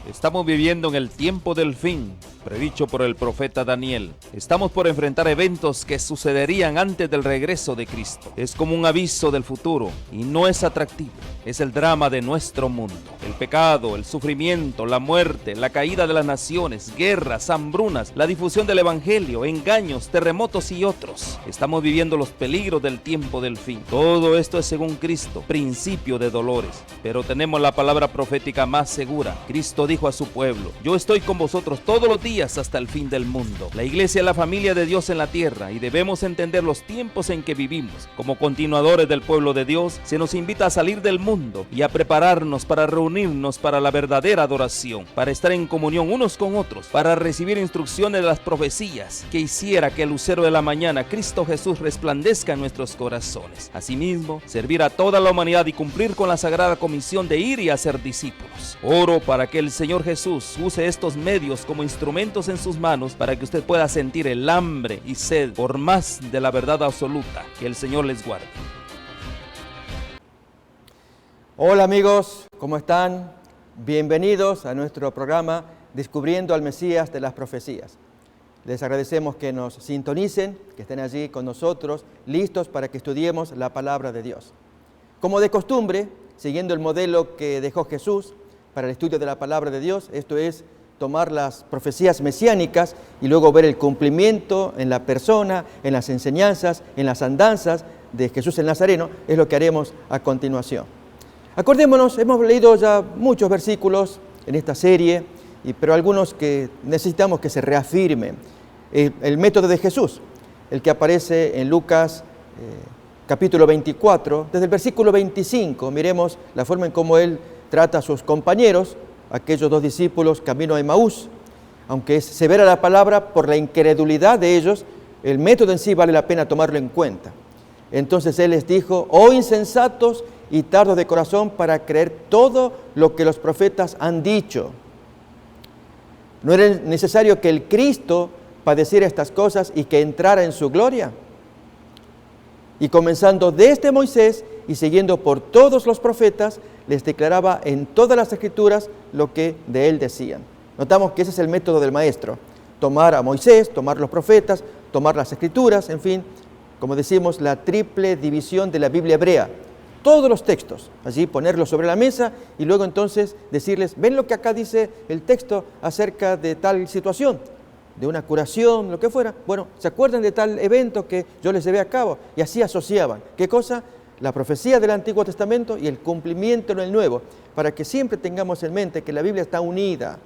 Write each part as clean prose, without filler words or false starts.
Estamos viviendo en el tiempo del fin, predicho por el profeta Daniel. Estamos por enfrentar eventos que sucederían antes del regreso de Cristo. Es como un aviso del futuro y no es atractivo. Es el drama de nuestro mundo. El pecado, el sufrimiento, la muerte, la caída de las naciones, guerras, hambrunas, la difusión del evangelio, engaños, terremotos y otros. Estamos viviendo los peligros del tiempo del fin. Todo esto es según Cristo, principio de dolores. Pero tenemos la palabra profética más segura. Cristo dijo a su pueblo: yo estoy con vosotros todos los días hasta el fin del mundo. La iglesia es la familia de Dios en la tierra y debemos entender los tiempos en que vivimos. Como continuadores del pueblo de Dios, se nos invita a salir del mundo y a prepararnos para reunirnos para la verdadera adoración, para estar en comunión unos con otros, para recibir instrucciones de las profecías que hiciera que el lucero de la mañana, Cristo Jesús, resplandezca en nuestros corazones. Asimismo, servir a toda la humanidad y cumplir con la sagrada comisión de ir y hacer discípulos. Oro para que el Señor Jesús use estos medios como instrumentos en sus manos para que usted pueda sentir el hambre y sed por más de la verdad absoluta. Que el Señor les guarde. Hola amigos, ¿cómo están? Bienvenidos a nuestro programa Descubriendo al Mesías de las Profecías. Les agradecemos que nos sintonicen, que estén allí con nosotros, listos para que estudiemos la palabra de Dios. Como de costumbre, siguiendo el modelo que dejó Jesús para el estudio de la palabra de Dios, esto es tomar las profecías mesiánicas y luego ver el cumplimiento en la persona, en las enseñanzas, en las andanzas de Jesús el Nazareno, es lo que haremos a continuación. Acordémonos, hemos leído ya muchos versículos en esta serie, pero algunos que necesitamos que se reafirmen. El método de Jesús, el que aparece en Lucas capítulo 24, desde el versículo 25, miremos la forma en cómo Él trata a sus compañeros, aquellos dos discípulos camino a Emaús. Aunque es severa la palabra por la incredulidad de ellos, el método en sí vale la pena tomarlo en cuenta. Entonces Él les dijo: oh insensatos y tardos de corazón para creer todo lo que los profetas han dicho. ¿No era necesario que el Cristo padeciera estas cosas y que entrara en su gloria? Y comenzando desde Moisés y siguiendo por todos los profetas, les declaraba en todas las escrituras lo que de él decían. Notamos que ese es el método del maestro: tomar a Moisés, tomar los profetas, tomar las escrituras, en fin, como decimos, la triple división de la Biblia hebrea. Todos los textos, allí ponerlos sobre la mesa y luego entonces decirles: ven lo que acá dice el texto acerca de tal situación, de una curación, lo que fuera. Bueno, ¿se acuerdan de tal evento que yo les llevé a cabo? Y así asociaban. ¿Qué cosa? La profecía del Antiguo Testamento y el cumplimiento en el Nuevo, para que siempre tengamos en mente que la Biblia está unida.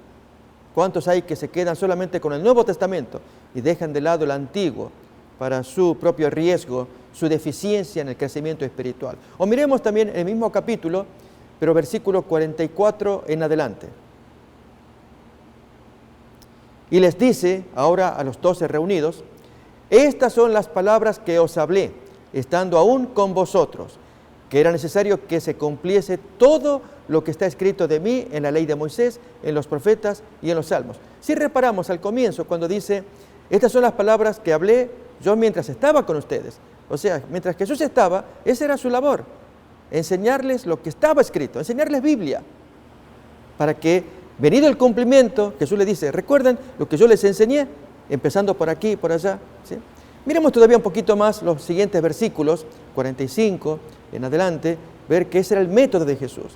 ¿Cuántos hay que se quedan solamente con el Nuevo Testamento y dejan de lado el Antiguo para su propio riesgo, su deficiencia en el crecimiento espiritual? O miremos también el mismo capítulo, pero versículo 44 en adelante. Y les dice ahora a los 12 reunidos: estas son las palabras que os hablé, estando aún con vosotros, que era necesario que se cumpliese todo lo que está escrito de mí en la ley de Moisés, en los profetas y en los salmos. Si reparamos al comienzo, cuando dice: estas son las palabras que hablé yo mientras estaba con ustedes. O sea, mientras Jesús estaba, esa era su labor: enseñarles lo que estaba escrito, enseñarles Biblia, para que, venido el cumplimiento, Jesús le dice: recuerden lo que yo les enseñé, empezando por aquí y por allá, ¿sí? Miremos todavía un poquito más los siguientes versículos, 45 en adelante, ver que ese era el método de Jesús.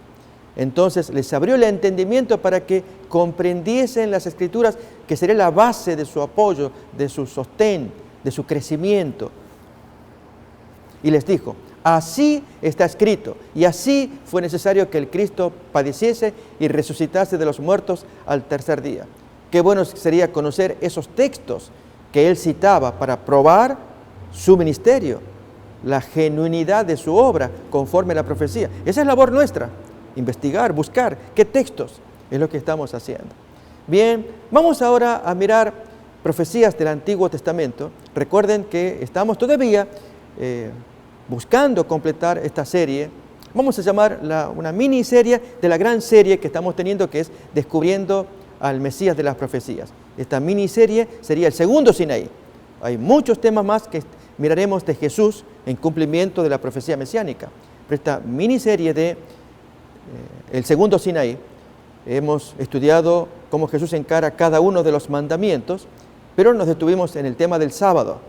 Entonces les abrió el entendimiento para que comprendiesen las Escrituras, que sería la base de su apoyo, de su sostén, de su crecimiento. Y les dijo: así está escrito, y así fue necesario que el Cristo padeciese y resucitase de los muertos al tercer día. Qué bueno sería conocer esos textos que él citaba para probar su ministerio, la genuinidad de su obra conforme a la profecía. Esa es labor nuestra: investigar, buscar qué textos es lo que estamos haciendo. Bien, vamos ahora a mirar profecías del Antiguo Testamento. Recuerden que estamos todavía buscando completar esta serie. Vamos a llamar una miniserie de la gran serie que estamos teniendo, que es Descubriendo al Mesías de las Profecías. Esta miniserie sería el segundo Sinaí. Hay muchos temas más que miraremos de Jesús en cumplimiento de la profecía mesiánica. Pero esta miniserie de el segundo Sinaí hemos estudiado cómo Jesús encara cada uno de los mandamientos, pero nos detuvimos en el tema del sábado,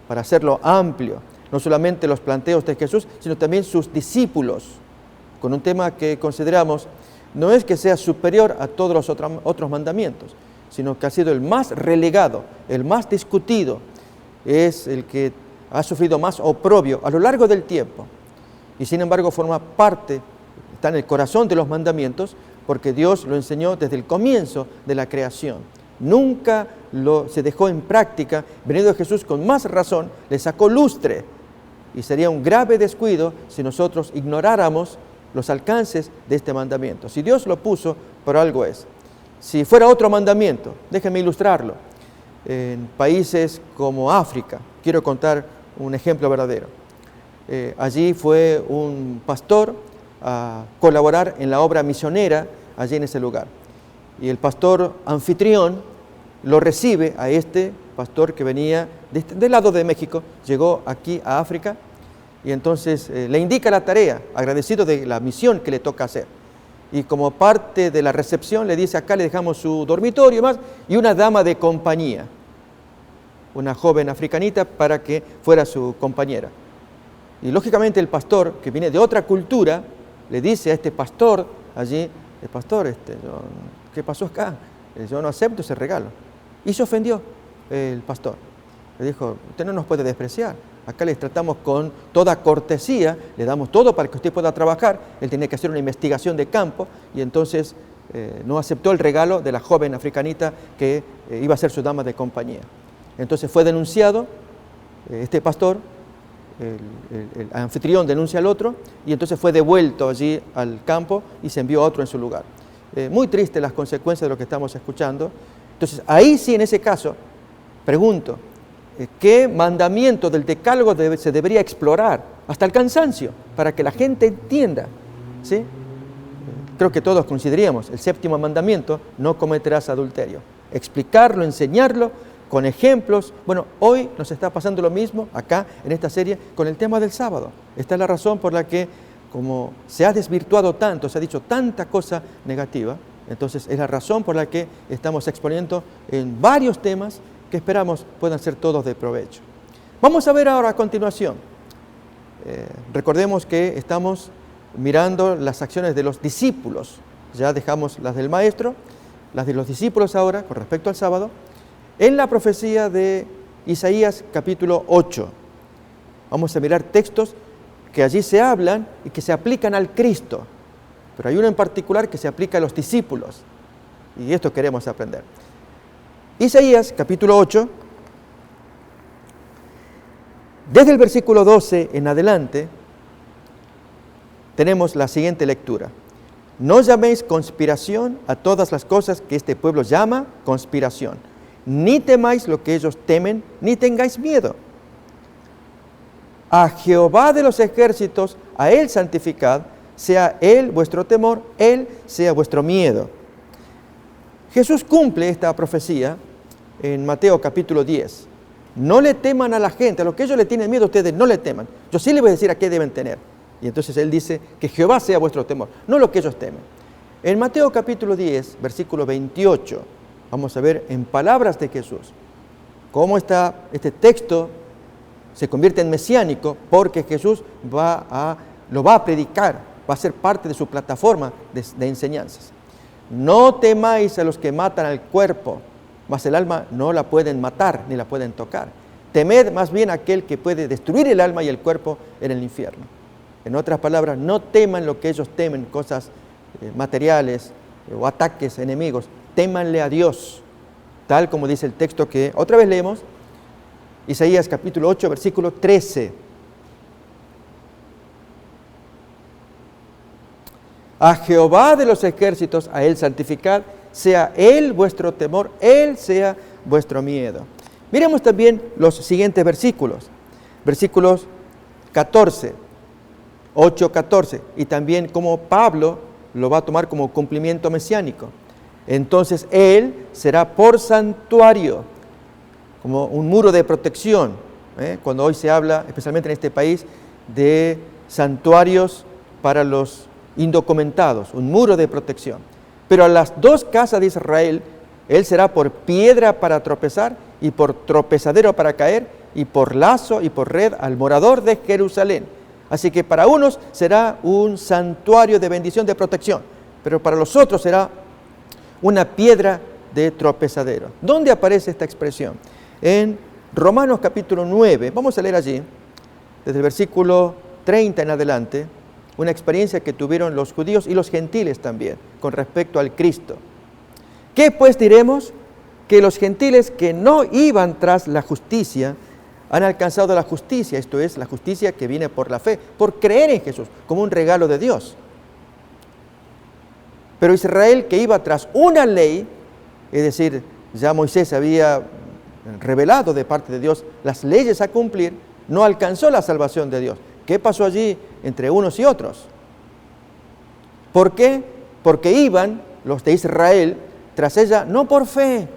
para hacerlo amplio, no solamente los planteos de Jesús, sino también sus discípulos, con un tema que consideramos no es que sea superior a todos los otros mandamientos, sino que ha sido el más relegado, el más discutido, es el que ha sufrido más oprobio a lo largo del tiempo, y sin embargo forma parte, está en el corazón de los mandamientos, porque Dios lo enseñó desde el comienzo de la creación. Nunca se dejó en práctica. Venido Jesús, con más razón, le sacó lustre, y sería un grave descuido si nosotros ignoráramos los alcances de este mandamiento. Si Dios lo puso, por algo es. Si fuera otro mandamiento, déjenme ilustrarlo. En países como África, quiero contar un ejemplo verdadero. Allí fue un pastor a colaborar en la obra misionera allí en ese lugar. Y el pastor anfitrión lo recibe a este pastor que venía del lado de México, llegó aquí a África, y entonces le indica la tarea, agradecido de la misión que le toca hacer. Y como parte de la recepción le dice: acá le dejamos su dormitorio más y una dama de compañía, una joven africanita para que fuera su compañera. Y lógicamente el pastor, que viene de otra cultura, le dice a este pastor allí: el pastor, ¿qué pasó acá? Yo no acepto ese regalo. Y se ofendió el pastor. Le dijo: usted no nos puede despreciar. Acá les tratamos con toda cortesía, le damos todo para que usted pueda trabajar. Él tenía que hacer una investigación de campo y entonces no aceptó el regalo de la joven africanita que iba a ser su dama de compañía. Entonces fue denunciado este pastor, el anfitrión denuncia al otro, y entonces fue devuelto allí al campo y se envió a otro en su lugar. Muy triste las consecuencias de lo que estamos escuchando. Entonces ahí sí, en ese caso, pregunto, ¿qué mandamiento del decálogo se debería explorar hasta el cansancio para que la gente entienda? ¿Sí? Creo que todos consideraríamos el séptimo mandamiento: no cometerás adulterio. Explicarlo, enseñarlo con ejemplos. Bueno, hoy nos está pasando lo mismo acá en esta serie con el tema del sábado. Esta es la razón por la que, como se ha desvirtuado tanto, se ha dicho tanta cosa negativa, entonces es la razón por la que estamos exponiendo en varios temas que esperamos puedan ser todos de provecho. Vamos a ver ahora a continuación. Recordemos que estamos mirando las acciones de los discípulos. Ya dejamos las del maestro, las de los discípulos ahora con respecto al sábado. En la profecía de Isaías capítulo 8, vamos a mirar textos que allí se hablan y que se aplican al Cristo, pero hay uno en particular que se aplica a los discípulos, y esto queremos aprender. Isaías capítulo 8, desde el versículo 12 en adelante, tenemos la siguiente lectura: no llaméis conspiración a todas las cosas que este pueblo llama conspiración, ni temáis lo que ellos temen, ni tengáis miedo. A Jehová de los ejércitos, a Él santificad, sea Él vuestro temor, Él sea vuestro miedo. Jesús cumple esta profecía en Mateo capítulo 10. No le teman a la gente, a lo que ellos le tienen miedo, ustedes no le teman. Yo sí les voy a decir a qué deben tener. Y entonces Él dice que Jehová sea vuestro temor, no lo que ellos temen. En Mateo capítulo 10, versículo 28, vamos a ver en palabras de Jesús cómo este texto se convierte en mesiánico, porque Jesús lo va a predicar, va a ser parte de su plataforma de enseñanzas. No temáis a los que matan al cuerpo, mas el alma no la pueden matar ni la pueden tocar. Temed más bien a aquel que puede destruir el alma y el cuerpo en el infierno. En otras palabras, no teman lo que ellos temen, cosas materiales o ataques enemigos. Témanle a Dios, tal como dice el texto que otra vez leemos, Isaías capítulo 8, versículo 13. A Jehová de los ejércitos, a Él santificad, sea Él vuestro temor, Él sea vuestro miedo. Miremos también los siguientes versículos. Versículos 14, 8, 14. Y también como Pablo lo va a tomar como cumplimiento mesiánico. Entonces Él será por santuario, como un muro de protección. Cuando hoy se habla, especialmente en este país, de santuarios para los indocumentados, un muro de protección. Pero a las dos casas de Israel, Él será por piedra para tropezar y por tropezadero para caer y por lazo y por red al morador de Jerusalén. Así que para unos será un santuario de bendición, de protección, pero para los otros será una piedra de tropezadero. ¿Dónde aparece esta expresión? En Romanos capítulo 9, vamos a leer allí, desde el versículo 30 en adelante, una experiencia que tuvieron los judíos y los gentiles también, con respecto al Cristo. ¿Qué pues diremos? Que los gentiles que no iban tras la justicia, han alcanzado la justicia, esto es, la justicia que viene por la fe, por creer en Jesús, como un regalo de Dios. Pero Israel, que iba tras una ley, es decir, ya Moisés había revelado de parte de Dios las leyes a cumplir, no alcanzó la salvación de Dios. ¿Qué pasó allí entre unos y otros? ¿Por qué? Porque iban los de Israel tras ella no por fe,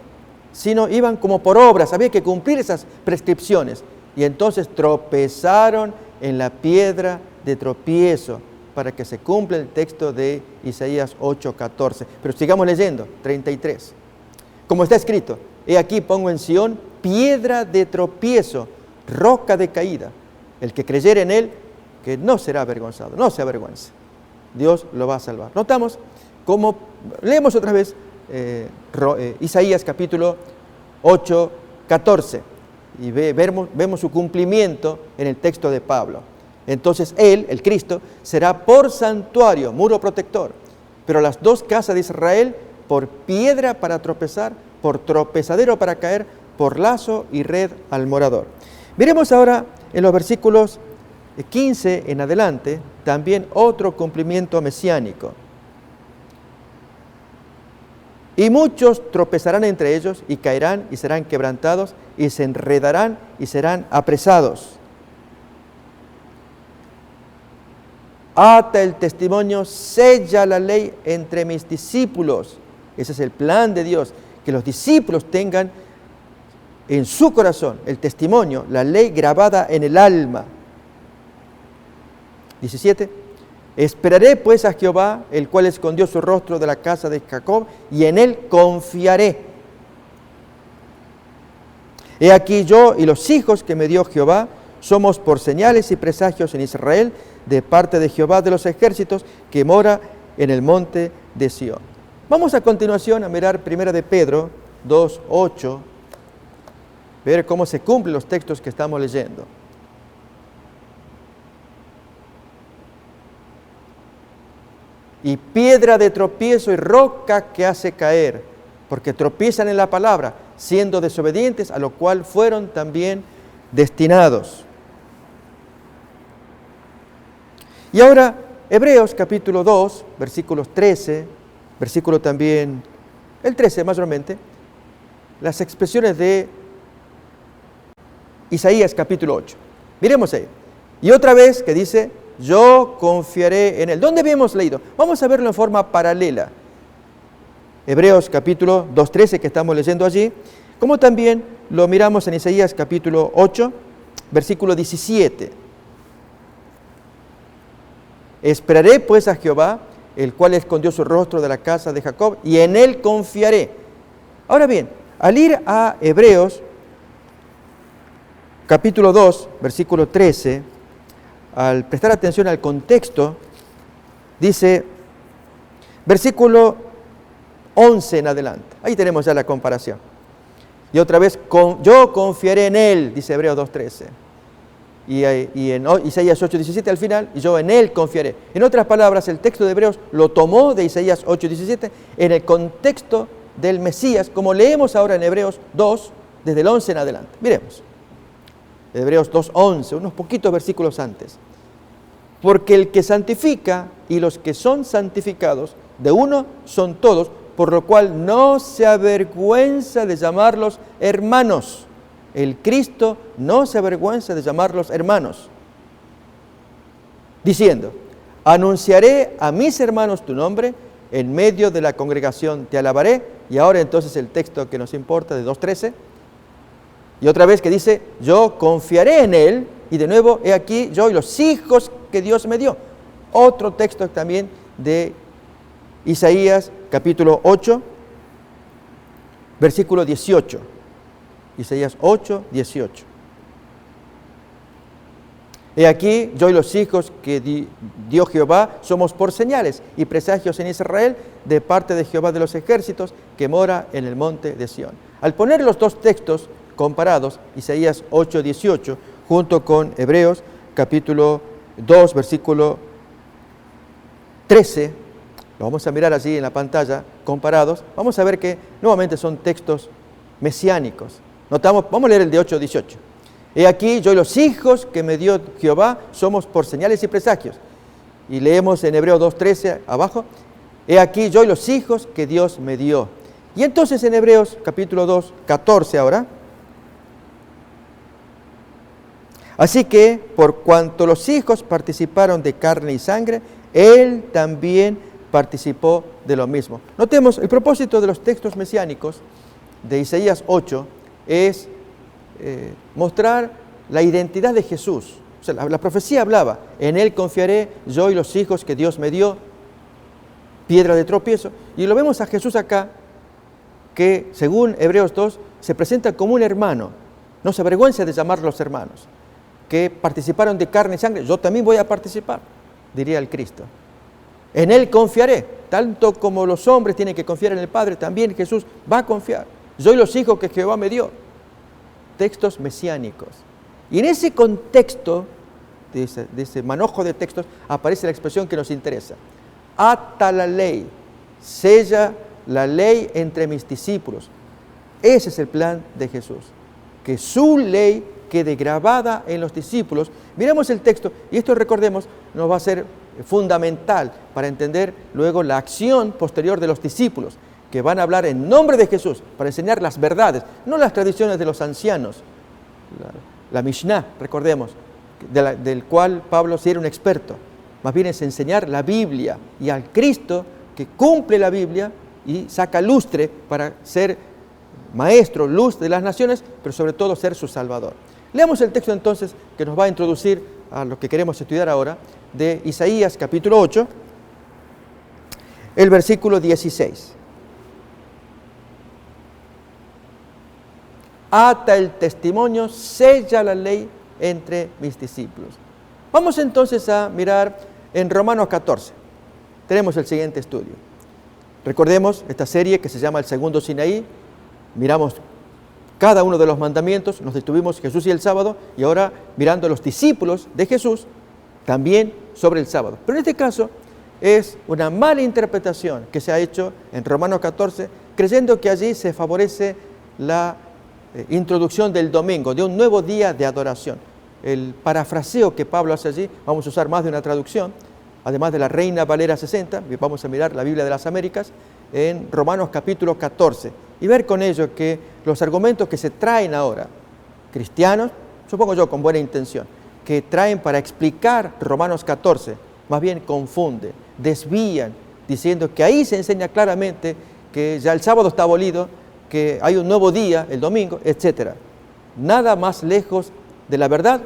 sino iban como por obras, había que cumplir esas prescripciones. Y entonces tropezaron en la piedra de tropiezo, para que se cumpla el texto de Isaías 8:14. Pero sigamos leyendo, 33. Como está escrito, he aquí pongo en Sión piedra de tropiezo, roca de caída. El que creyere en él, que no será avergonzado, no se avergüence. Dios lo va a salvar. Notamos cómo, leemos otra vez Isaías capítulo 8:14 y vemos su cumplimiento en el texto de Pablo. Entonces Él, el Cristo, será por santuario, muro protector, pero las dos casas de Israel por piedra para tropezar, por tropezadero para caer, por lazo y red al morador. Miremos ahora en los versículos 15 en adelante, también otro cumplimiento mesiánico. Y muchos tropezarán entre ellos y caerán y serán quebrantados y se enredarán y serán apresados. Ata el testimonio, sella la ley entre mis discípulos. Ese es el plan de Dios, que los discípulos tengan en su corazón el testimonio, la ley grabada en el alma. 17. Esperaré pues a Jehová, el cual escondió su rostro de la casa de Jacob, y en él confiaré. He aquí yo y los hijos que me dio Jehová, somos por señales y presagios en Israel, de parte de Jehová de los ejércitos, que mora en el monte de Sión. Vamos a continuación a mirar 1 de Pedro 2:8, ver cómo se cumplen los textos que estamos leyendo. Y piedra de tropiezo y roca que hace caer, porque tropiezan en la palabra, siendo desobedientes, a lo cual fueron también destinados. Y ahora, Hebreos capítulo 2, versículos 13, versículo también, el 13 mayormente, las expresiones de Isaías capítulo 8. Miremos ahí. Y otra vez que dice, yo confiaré en él. ¿Dónde habíamos leído? Vamos a verlo en forma paralela. Hebreos capítulo 2:13 que estamos leyendo allí, como también lo miramos en Isaías capítulo 8, versículo 17. Esperaré pues a Jehová, el cual escondió su rostro de la casa de Jacob, y en él confiaré. Ahora bien, al ir a Hebreos capítulo 2, versículo 13, al prestar atención al contexto, dice, versículo 11 en adelante. Ahí tenemos ya la comparación. Y otra vez, yo confiaré en él, dice Hebreos 2:13. Y en Isaías 8:17 al final, y yo en él confiaré. En otras palabras, el texto de Hebreos lo tomó de Isaías 8:17 en el contexto del Mesías, como leemos ahora en Hebreos 2, desde el 11 en adelante. Miremos. Hebreos 2:11, unos poquitos versículos antes. Porque el que santifica y los que son santificados, de uno son todos, por lo cual no se avergüenza de llamarlos hermanos. El Cristo no se avergüenza de llamarlos hermanos. Diciendo, anunciaré a mis hermanos tu nombre, en medio de la congregación te alabaré. Y ahora entonces el texto que nos importa de 2:13. Y otra vez que dice, yo confiaré en él, y de nuevo, he aquí yo y los hijos que Dios me dio. Otro texto también de Isaías capítulo 8, versículo 18. Isaías 8, 18. He aquí, yo y los hijos que dio Jehová somos por señales y presagios en Israel de parte de Jehová de los ejércitos que mora en el monte de Sión. Al poner los dos textos comparados, Isaías 8, 18, junto con Hebreos capítulo 2, versículo 13, lo vamos a mirar allí en la pantalla, comparados, vamos a ver que nuevamente son textos mesiánicos. Notamos, vamos a leer el de 8, 18. He aquí, yo y los hijos que me dio Jehová somos por señales y presagios. Y leemos en Hebreos 2:13 abajo, he aquí, yo y los hijos que Dios me dio. Y entonces en Hebreos capítulo 2:14 ahora, así que por cuanto los hijos participaron de carne y sangre, Él también participó de lo mismo. Notemos, el propósito de los textos mesiánicos de Isaías 8 es mostrar la identidad de Jesús. O sea, la profecía hablaba, en Él confiaré yo y los hijos que Dios me dio, piedra de tropiezo. Y lo vemos a Jesús acá, que según Hebreos 2, se presenta como un hermano. No se avergüenza de llamarlos hermanos, que participaron de carne y sangre. Yo también voy a participar, diría el Cristo. En Él confiaré, tanto como los hombres tienen que confiar en el Padre, también Jesús va a confiar. Yo y los hijos que Jehová me dio. Textos mesiánicos. Y en ese contexto, de ese manojo de textos, aparece la expresión que nos interesa. Ata la ley, sella la ley entre mis discípulos. Ese es el plan de Jesús, que su ley quede grabada en los discípulos. Miremos el texto, y esto recordemos, nos va a ser fundamental para entender luego la acción posterior de los discípulos, que van a hablar en nombre de Jesús para enseñar las verdades, no las tradiciones de los ancianos. La Mishnah, recordemos, del cual Pablo sí era un experto, más bien es enseñar la Biblia y al Cristo que cumple la Biblia y saca lustre para ser maestro, luz de las naciones, pero sobre todo ser su Salvador. Leamos el texto entonces que nos va a introducir a lo que queremos estudiar ahora, de Isaías capítulo 8, el versículo 16. Ata el testimonio, sella la ley entre mis discípulos. Vamos entonces a mirar en Romanos 14. Tenemos el siguiente estudio. Recordemos esta serie que se llama El Segundo Sinaí. Miramos cada uno de los mandamientos, nos detuvimos Jesús y el sábado, y ahora mirando a los discípulos de Jesús, también sobre el sábado. Pero en este caso es una mala interpretación que se ha hecho en Romanos 14, creyendo que allí se favorece la introducción del domingo, de un nuevo día de adoración. El parafraseo que Pablo hace allí, vamos a usar más de una traducción, además de la Reina Valera 60, vamos a mirar la Biblia de las Américas, en Romanos capítulo 14, y ver con ello que los argumentos que se traen ahora, cristianos, supongo yo con buena intención, que traen para explicar Romanos 14, más bien confunden, desvían, diciendo que ahí se enseña claramente que ya el sábado está abolido, que hay un nuevo día, el domingo, etc. Nada más lejos de la verdad,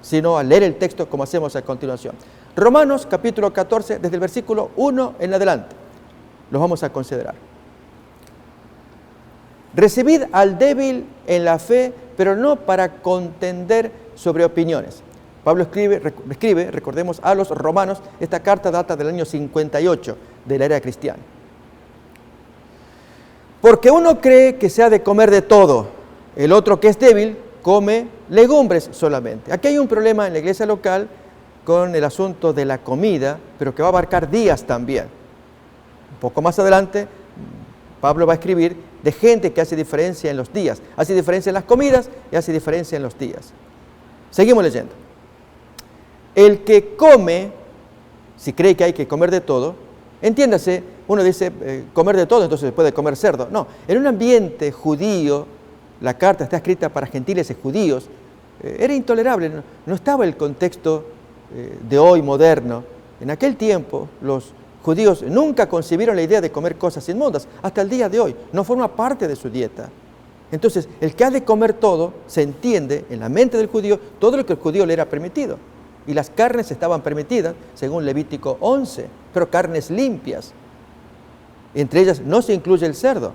sino al leer el texto como hacemos a continuación. Romanos capítulo 14, desde el versículo 1 en adelante, los vamos a considerar. Recibid al débil en la fe, pero no para contender sobre opiniones. Pablo escribe, recordemos, a los romanos. Esta carta data del año 58 de la era cristiana. Porque uno cree que se ha de comer de todo, el otro que es débil come legumbres solamente. Aquí hay un problema en la iglesia local con el asunto de la comida, pero que va a abarcar días también. Un poco más adelante, Pablo va a escribir de gente que hace diferencia en los días, hace diferencia en las comidas y hace diferencia en los días. Seguimos leyendo. El que come, si cree que hay que comer de todo, entiéndase, uno dice comer de todo, entonces puede comer cerdo. No, en un ambiente judío, la carta está escrita para gentiles y judíos, era intolerable, no estaba el contexto de hoy moderno. En aquel tiempo los judíos nunca concibieron la idea de comer cosas inmundas, hasta el día de hoy, no forma parte de su dieta. Entonces, el que ha de comer todo, se entiende en la mente del judío todo lo que el judío le era permitido. Y las carnes estaban permitidas, según Levítico 11, pero carnes limpias. Entre ellas no se incluye el cerdo,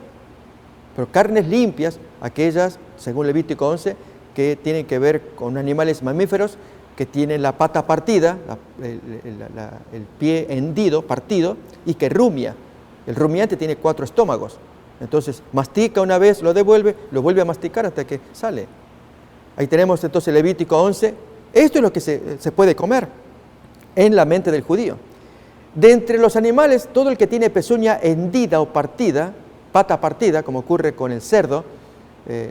pero carnes limpias, aquellas, según Levítico 11, que tienen que ver con animales mamíferos que tienen la pata partida, el pie hendido, partido, y que rumia. El rumiante tiene 4 estómagos. Entonces, mastica una vez, lo devuelve, lo vuelve a masticar hasta que sale. Ahí tenemos entonces Levítico 11. Esto es lo que se puede comer en la mente del judío. De entre los animales, todo el que tiene pezuña hendida o partida, pata partida, como ocurre con el cerdo,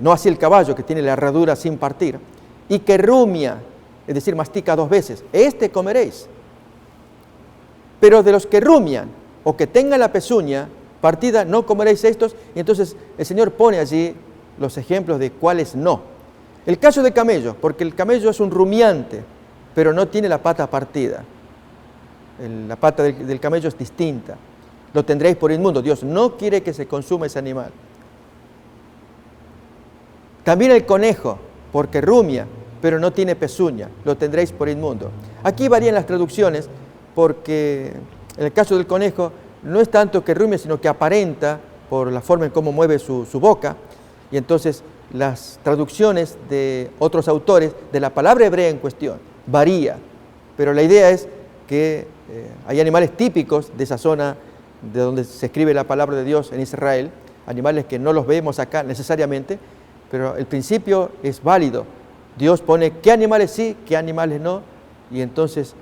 no así el caballo que tiene la herradura sin partir, y que rumia, es decir, mastica 2 veces, este comeréis. Pero de los que rumian o que tengan la pezuña partida, no comeréis estos. Y entonces el Señor pone allí los ejemplos de cuáles no. El caso de camello, porque el camello es un rumiante, pero no tiene la pata partida. La pata del camello es distinta. Lo tendréis por inmundo. Dios no quiere que se consuma ese animal. También el conejo, porque rumia, pero no tiene pezuña, lo tendréis por inmundo. Aquí varían las traducciones, porque en el caso del conejo no es tanto que rumia, sino que aparenta por la forma en cómo mueve su boca. Y entonces las traducciones de otros autores de la palabra hebrea en cuestión varía. Pero la idea es que hay animales típicos de esa zona de donde se escribe la palabra de Dios en Israel, animales que no los vemos acá necesariamente, pero el principio es válido. Dios pone qué animales sí, qué animales no, y entonces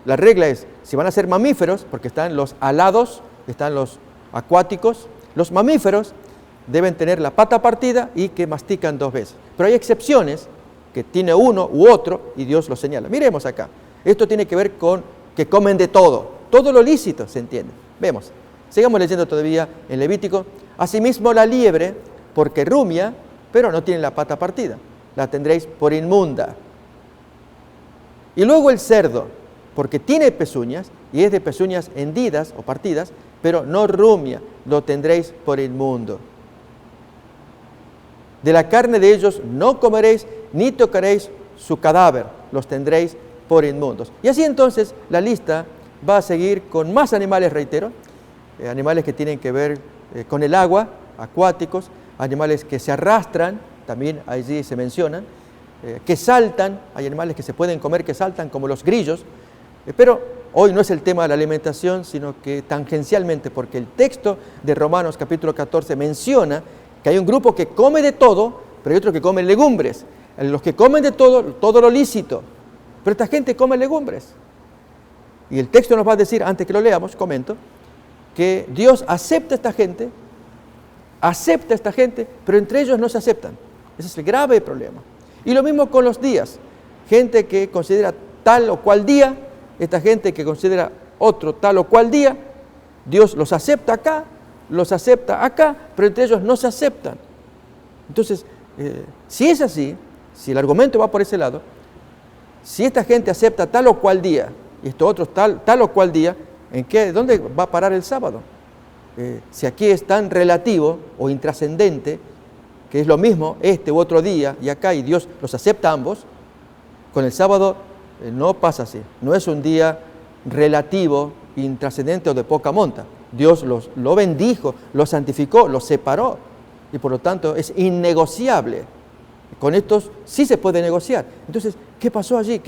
la regla es, si van a ser mamíferos, porque están los alados, están los acuáticos, los mamíferos deben tener la pata partida y que mastican 2 veces. Pero hay excepciones que tiene uno u otro y Dios lo señala. Miremos acá, esto tiene que ver con que comen de todo lo lícito, se entiende. Vemos, sigamos leyendo todavía en Levítico. Asimismo la liebre, porque rumia, pero no tiene la pata partida, la tendréis por inmunda. Y luego el cerdo, porque tiene pezuñas, y es de pezuñas hendidas o partidas, pero no rumia, lo tendréis por inmundo. De la carne de ellos no comeréis, ni tocaréis su cadáver, los tendréis por inmundos. Y así entonces la lista va a seguir con más animales, reitero, animales que tienen que ver con el agua, acuáticos, animales que se arrastran, también allí se mencionan, que saltan, hay animales que se pueden comer que saltan como los grillos, pero hoy no es el tema de la alimentación, sino que tangencialmente, porque el texto de Romanos capítulo 14 menciona que hay un grupo que come de todo, pero hay otro que come legumbres. Los que comen de todo lo lícito, pero esta gente come legumbres. Y el texto nos va a decir, antes que lo leamos, comento, que Dios acepta a esta gente, pero entre ellos no se aceptan. Ese es el grave problema. Y lo mismo con los días. Gente que considera tal o cual día, esta gente que considera otro tal o cual día, Dios los acepta acá, los acepta acá, pero entre ellos no se aceptan. Entonces, si es así, si el argumento va por ese lado, si esta gente acepta tal o cual día, y estos otros tal o cual día, ¿dónde va a parar el sábado? Si aquí es tan relativo o intrascendente, que es lo mismo este u otro día y acá, y Dios los acepta ambos, con el sábado no pasa así. No es un día relativo, intrascendente o de poca monta. Dios lo bendijo, lo santificó, lo separó, y por lo tanto es innegociable. Con estos sí se puede negociar. Entonces, ¿qué pasó allí?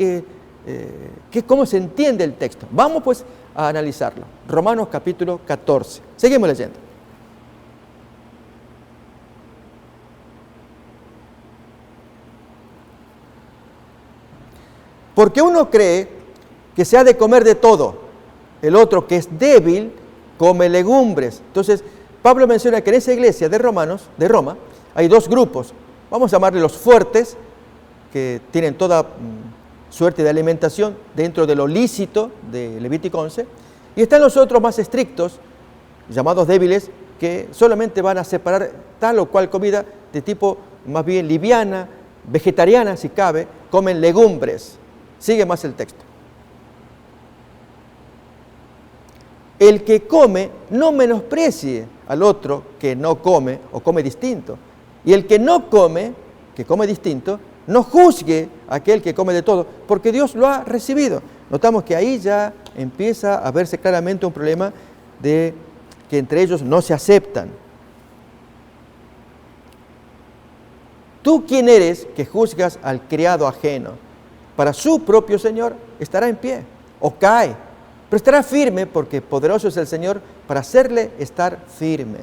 ¿Cómo se entiende el texto? Vamos pues a analizarlo. Romanos capítulo 14. Seguimos leyendo. Porque uno cree que se ha de comer de todo, el otro que es débil come legumbres. Entonces, Pablo menciona que en esa iglesia de Roma, hay 2 grupos. Vamos a llamarle los fuertes, que tienen toda suerte de alimentación dentro de lo lícito de Levítico 11, y están los otros más estrictos, llamados débiles, que solamente van a separar tal o cual comida de tipo más bien liviana, vegetariana si cabe, comen legumbres. Sigue más el texto. El que come no menosprecie al otro que no come o come distinto. Y el que no come, que come distinto, no juzgue a aquel que come de todo, porque Dios lo ha recibido. Notamos que ahí ya empieza a verse claramente un problema de que entre ellos no se aceptan. ¿Tú quién eres que juzgas al criado ajeno? Para su propio Señor estará en pie o cae, pero estará firme porque poderoso es el Señor para hacerle estar firme.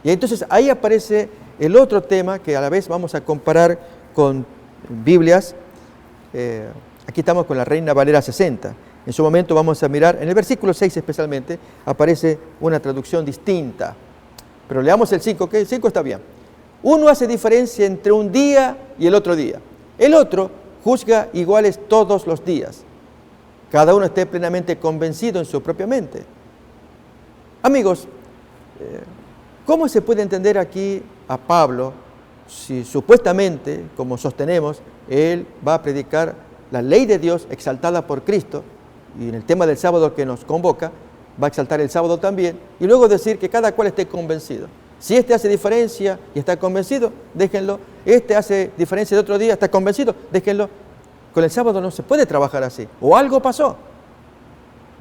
Y entonces ahí aparece el otro tema que a la vez vamos a comparar con Biblias. Aquí estamos con la Reina Valera 60. En su momento vamos a mirar, en el versículo 6 especialmente, aparece una traducción distinta. Pero leamos el 5, que el 5 está bien. Uno hace diferencia entre un día y el otro día. El otro juzga iguales todos los días. Cada uno esté plenamente convencido en su propia mente. Amigos, ¿cómo se puede entender aquí a Pablo si supuestamente, como sostenemos, él va a predicar la ley de Dios exaltada por Cristo, y en el tema del sábado que nos convoca, va a exaltar el sábado también, y luego decir que cada cual esté convencido? Si este hace diferencia y está convencido, déjenlo. Este hace diferencia de otro día, está convencido, déjenlo. Con el sábado no se puede trabajar así. O algo pasó.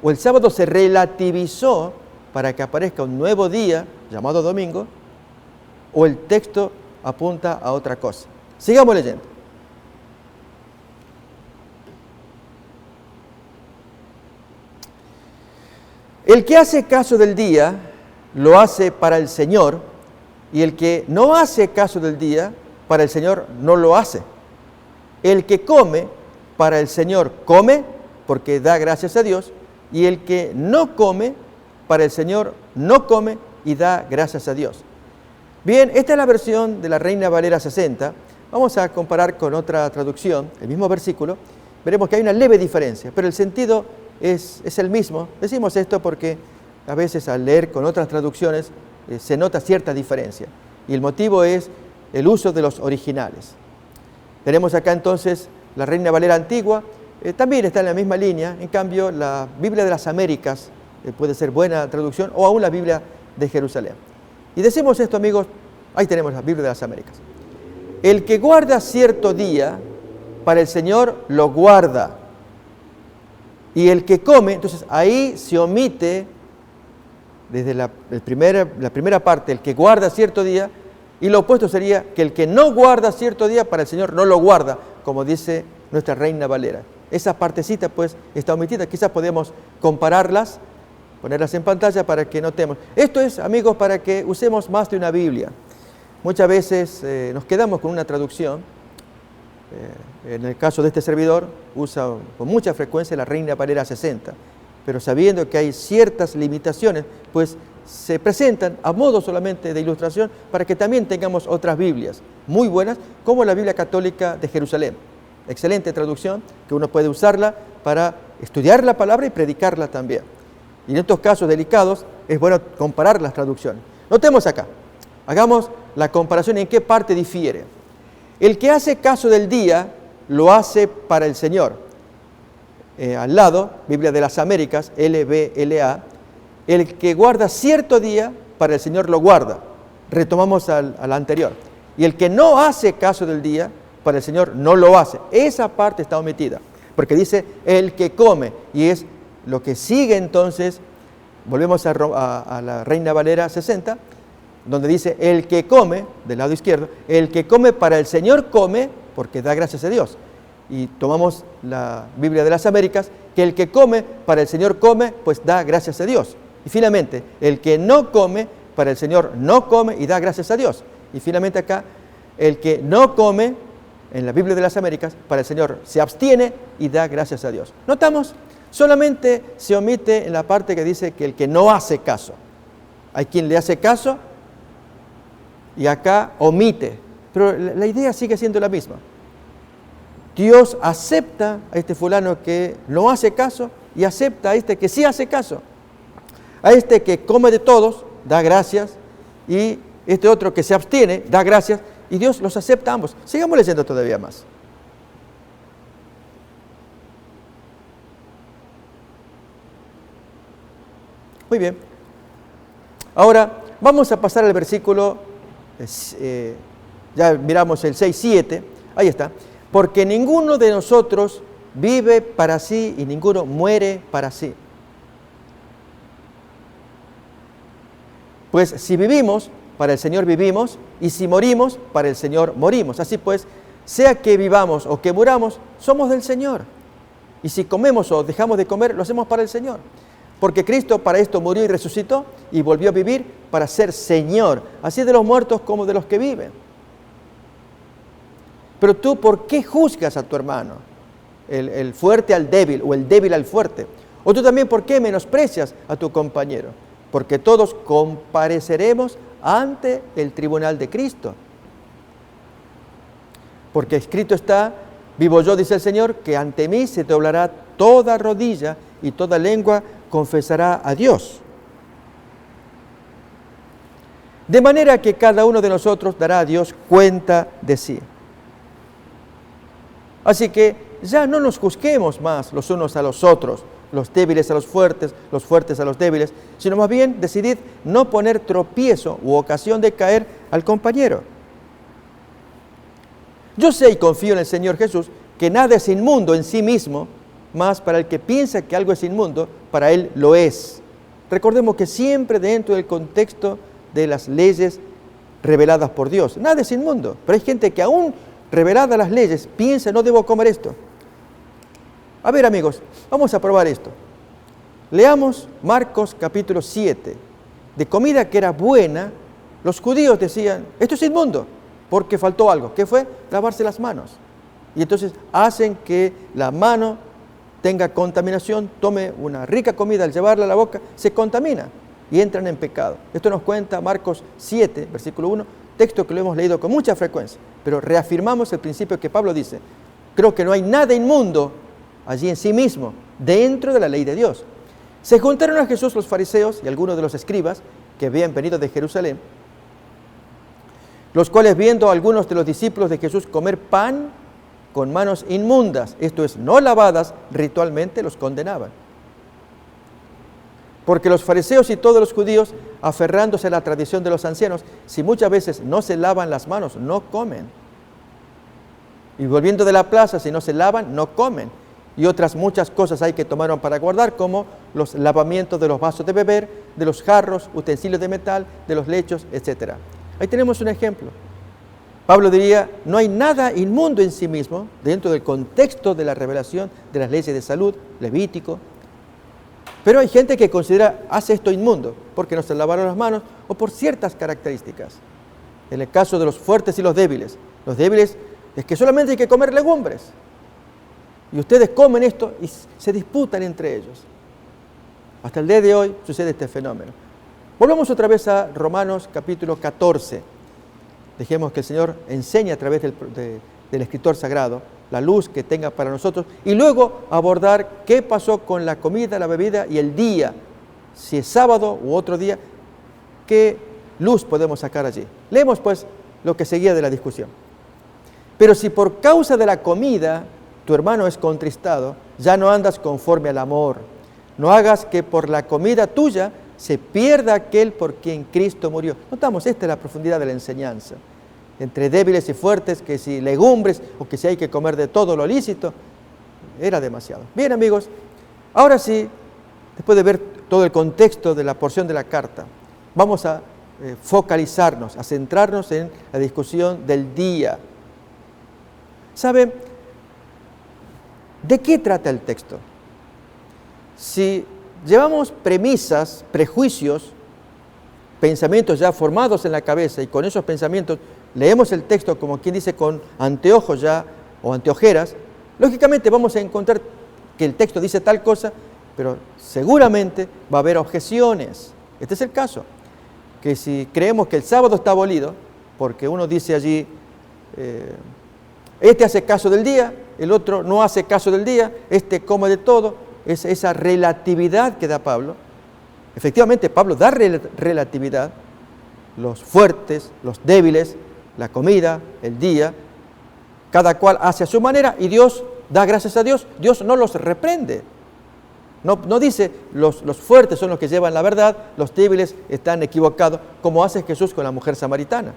O el sábado se relativizó para que aparezca un nuevo día, llamado domingo, o el texto apunta a otra cosa. Sigamos leyendo. El que hace caso del día, lo hace para el Señor, y el que no hace caso del día, para el Señor no lo hace. El que come, para el Señor come, porque da gracias a Dios, y el que no come, para el Señor no come y da gracias a Dios. Bien, esta es la versión de la Reina Valera 60. Vamos a comparar con otra traducción, el mismo versículo. Veremos que hay una leve diferencia, pero el sentido es el mismo. Decimos esto porque a veces al leer con otras traducciones se nota cierta diferencia. Y el motivo es el uso de los originales. Tenemos acá entonces la Reina Valera antigua, también está en la misma línea. En cambio, la Biblia de las Américas puede ser buena traducción, o aún la Biblia de Jerusalén. Y decimos esto, amigos, ahí tenemos la Biblia de las Américas. El que guarda cierto día, para el Señor lo guarda. Y el que come, entonces ahí se omite desde la primera parte, el que guarda cierto día, y lo opuesto sería que el que no guarda cierto día, para el Señor no lo guarda, como dice nuestra Reina Valera. Esa partecita pues está omitida, quizás podemos compararlas, ponerlas en pantalla para que notemos. Esto es, amigos, para que usemos más de una Biblia. Muchas veces nos quedamos con una traducción. En el caso de este servidor, usa con mucha frecuencia la Reina Valera 60, pero sabiendo que hay ciertas limitaciones, pues se presentan a modo solamente de ilustración para que también tengamos otras Biblias muy buenas, como la Biblia Católica de Jerusalén. Excelente traducción, que uno puede usarla para estudiar la palabra y predicarla también. Y en estos casos delicados es bueno comparar las traducciones. Notemos acá, hagamos la comparación en qué parte difiere. El que hace caso del día, lo hace para el Señor. Al lado, Biblia de las Américas, LBLA, el que guarda cierto día, para el Señor lo guarda. Retomamos al anterior. Y el que no hace caso del día, para el Señor no lo hace. Esa parte está omitida, porque dice el que come, y es lo que sigue entonces. Volvemos a la Reina Valera 60, donde dice el que come, del lado izquierdo, el que come para el Señor come, porque da gracias a Dios. Y tomamos la Biblia de las Américas, que el que come para el Señor come, pues da gracias a Dios. Y finalmente, el que no come para el Señor no come y da gracias a Dios. Y finalmente acá, el que no come, en la Biblia de las Américas, para el Señor se abstiene y da gracias a Dios. ¿Notamos? Solamente se omite en la parte que dice que el que no hace caso. Hay quien le hace caso y acá omite. Pero la idea sigue siendo la misma. Dios acepta a este fulano que no hace caso y acepta a este que sí hace caso. A este que come de todos, da gracias, y este otro que se abstiene, da gracias, y Dios los acepta a ambos. Sigamos leyendo todavía más. Muy bien. Ahora vamos a pasar al versículo, ya miramos el 6-7, ahí está. Porque ninguno de nosotros vive para sí y ninguno muere para sí. Pues si vivimos, para el Señor vivimos, y si morimos, para el Señor morimos. Así pues, sea que vivamos o que muramos, somos del Señor. Y si comemos o dejamos de comer, lo hacemos para el Señor. Porque Cristo para esto murió y resucitó y volvió a vivir para ser Señor, así de los muertos como de los que viven. Pero tú, ¿por qué juzgas a tu hermano? El fuerte al débil o el débil al fuerte. O tú también, ¿por qué menosprecias a tu compañero? Porque todos compareceremos ante el tribunal de Cristo. Porque escrito está, vivo yo, dice el Señor, que ante mí se doblará toda rodilla y toda lengua confesará a Dios. De manera que cada uno de nosotros dará a Dios cuenta de sí. Así que ya no nos juzguemos más los unos a los otros, los débiles a los fuertes a los débiles, sino más bien decidid no poner tropiezo u ocasión de caer al compañero. Yo sé y confío en el Señor Jesús que nada es inmundo en sí mismo, mas para el que piensa que algo es inmundo, para él lo es. Recordemos que siempre dentro del contexto de las leyes reveladas por Dios, nada es inmundo, pero hay gente que aún reveladas las leyes piensa, no debo comer esto. A ver, amigos, vamos a probar esto. Leamos Marcos capítulo 7. De comida que era buena, los judíos decían, esto es inmundo, porque faltó algo. ¿Qué fue? Lavarse las manos. Y entonces hacen que la mano tenga contaminación, tome una rica comida, al llevarla a la boca, se contamina y entran en pecado. Esto nos cuenta Marcos 7, versículo 1, texto que lo hemos leído con mucha frecuencia, pero reafirmamos el principio que Pablo dice, creo que no hay nada inmundo allí en sí mismo, dentro de la ley de Dios. Se juntaron a Jesús los fariseos y algunos de los escribas que habían venido de Jerusalén, los cuales viendo a algunos de los discípulos de Jesús comer pan con manos inmundas, esto es, no lavadas ritualmente, los condenaban. Porque los fariseos y todos los judíos, aferrándose a la tradición de los ancianos, si muchas veces no se lavan las manos, no comen. Y volviendo de la plaza, si no se lavan, no comen. Y otras muchas cosas hay que tomaron para guardar, como los lavamientos de los vasos de beber, de los jarros, utensilios de metal, de los lechos, etc. Ahí tenemos un ejemplo. Pablo diría, no hay nada inmundo en sí mismo, dentro del contexto de la revelación de las leyes de salud, Levítico. Pero hay gente que considera, hace esto inmundo, porque no se lavaron las manos o por ciertas características. En el caso de los fuertes y los débiles es que solamente hay que comer legumbres. Y ustedes comen esto y se disputan entre ellos. Hasta el día de hoy sucede este fenómeno. Volvamos otra vez a Romanos capítulo 14. Dejemos que el Señor enseñe a través del escritor sagrado la luz que tenga para nosotros y luego abordar qué pasó con la comida, la bebida y el día. Si es sábado u otro día, qué luz podemos sacar allí. Leemos pues lo que seguía de la discusión. Pero si por causa de la comida tu hermano es contristado, ya no andas conforme al amor. No hagas que por la comida tuya se pierda aquel por quien Cristo murió. Notamos, esta es la profundidad de la enseñanza. Entre débiles y fuertes, que si legumbres o que si hay que comer de todo lo lícito, era demasiado. Bien, amigos, ahora sí, después de ver todo el contexto de la porción de la carta, vamos a focalizarnos, a centrarnos en la discusión del día. ¿Sabe de qué trata el texto? Si llevamos premisas, prejuicios, pensamientos ya formados en la cabeza y con esos pensamientos leemos el texto como quien dice con anteojos ya o anteojeras, lógicamente vamos a encontrar que el texto dice tal cosa, pero seguramente va a haber objeciones. Este es el caso, que si creemos que el sábado está abolido, porque uno dice allí, este hace caso del día, el otro no hace caso del día, este come de todo, es esa relatividad que da Pablo. Efectivamente, Pablo da relatividad, los fuertes, los débiles, la comida, el día, cada cual hace a su manera y Dios da gracias a Dios, Dios no los reprende. No dice los fuertes son los que llevan la verdad, los débiles están equivocados, como hace Jesús con la mujer samaritana.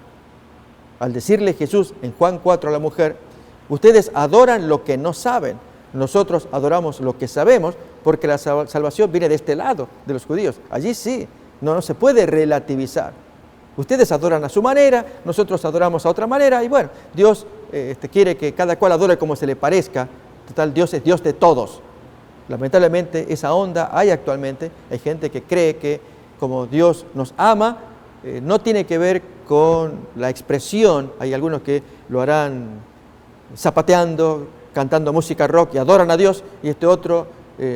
Al decirle Jesús en Juan 4 a la mujer, ustedes adoran lo que no saben, nosotros adoramos lo que sabemos, porque la salvación viene de este lado, de los judíos. Allí sí, No se puede relativizar. Ustedes adoran a su manera, nosotros adoramos a otra manera, y bueno, Dios quiere que cada cual adore como se le parezca. Total, Dios es Dios de todos. Lamentablemente esa onda hay actualmente. Hay gente que cree que como Dios nos ama, no tiene que ver con la expresión. Hay algunos que lo harán zapateando, cantando música rock y adoran a Dios, y este otro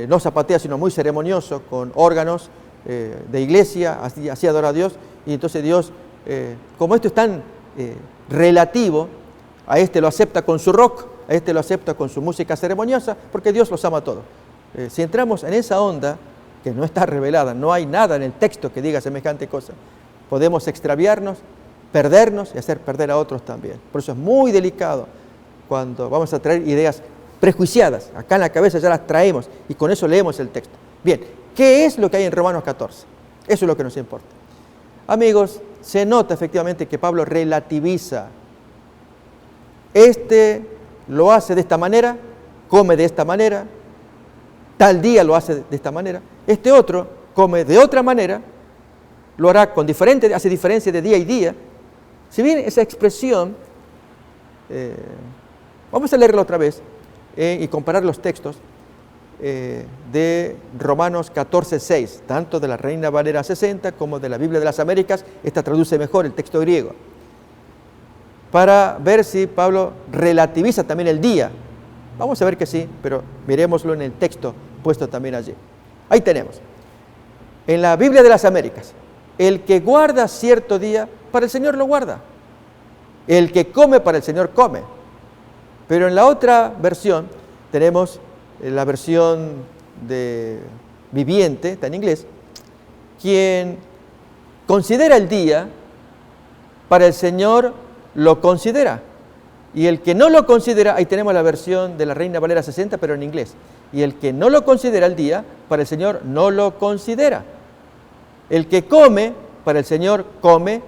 no zapatea, sino muy ceremonioso, con órganos de iglesia, así adora a Dios. Y entonces Dios, como esto es tan relativo, a este lo acepta con su rock, a este lo acepta con su música ceremoniosa, porque Dios los ama a todos. Si entramos en esa onda, que no está revelada, no hay nada en el texto que diga semejante cosa, podemos extraviarnos, perdernos y hacer perder a otros también. Por eso es muy delicado cuando vamos a traer ideas prejuiciadas. Acá en la cabeza ya las traemos y con eso leemos el texto. Bien, ¿qué es lo que hay en Romanos 14? Eso es lo que nos importa. Amigos, se nota efectivamente que Pablo relativiza. Este lo hace de esta manera, come de esta manera, tal día lo hace de esta manera. Este otro come de otra manera, lo hará con diferente, hace diferencia de día y día. Si bien esa expresión, vamos a leerla otra vez y comparar los textos de Romanos 14:6, tanto de la Reina Valera 60 como de la Biblia de las Américas. Esta traduce mejor el texto griego, para ver si Pablo relativiza también el día. Vamos a ver que sí, pero miremoslo en el texto puesto también allí. Ahí tenemos, en la Biblia de las Américas: el que guarda cierto día, para el Señor lo guarda. El que come, para el Señor come. Pero en la otra versión, tenemos la versión de Viviente, está en inglés: quien considera el día, para el Señor lo considera. Y el que no lo considera, ahí tenemos la versión de la Reina Valera 60, pero en inglés. Y el que no lo considera el día, para el Señor no lo considera. El que come, para el Señor come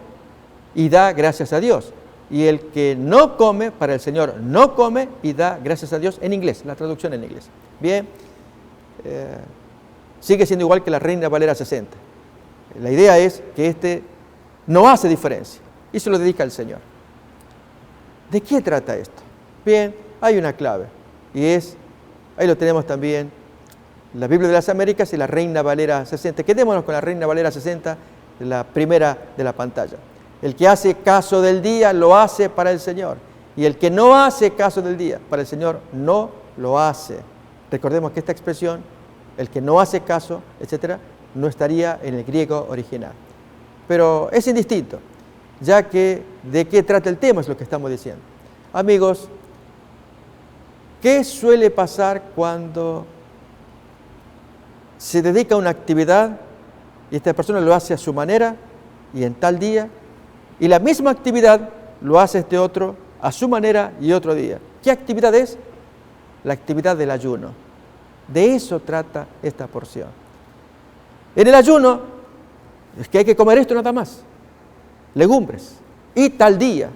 y da gracias a Dios. Y el que no come, para el Señor no come y da gracias a Dios, en inglés, la traducción en inglés. Bien, sigue siendo igual que la Reina Valera 60. La idea es que este no hace diferencia y se lo dedica al Señor. ¿De qué trata esto? Bien, hay una clave, y es, ahí lo tenemos también, la Biblia de las Américas y la Reina Valera 60. Quedémonos con la Reina Valera 60, la primera de la pantalla. El que hace caso del día lo hace para el Señor, y el que no hace caso del día, para el Señor no lo hace. Recordemos que esta expresión, el que no hace caso, etcétera, no estaría en el griego original. Pero es indistinto, ya que de qué trata el tema es lo que estamos diciendo. Amigos, ¿qué suele pasar cuando se dedica a una actividad y esta persona lo hace a su manera y en tal día, y la misma actividad lo hace este otro a su manera y otro día? ¿Qué actividad es? La actividad del ayuno. De eso trata esta porción. En el ayuno es que hay que comer esto nada más, legumbres, y tal día.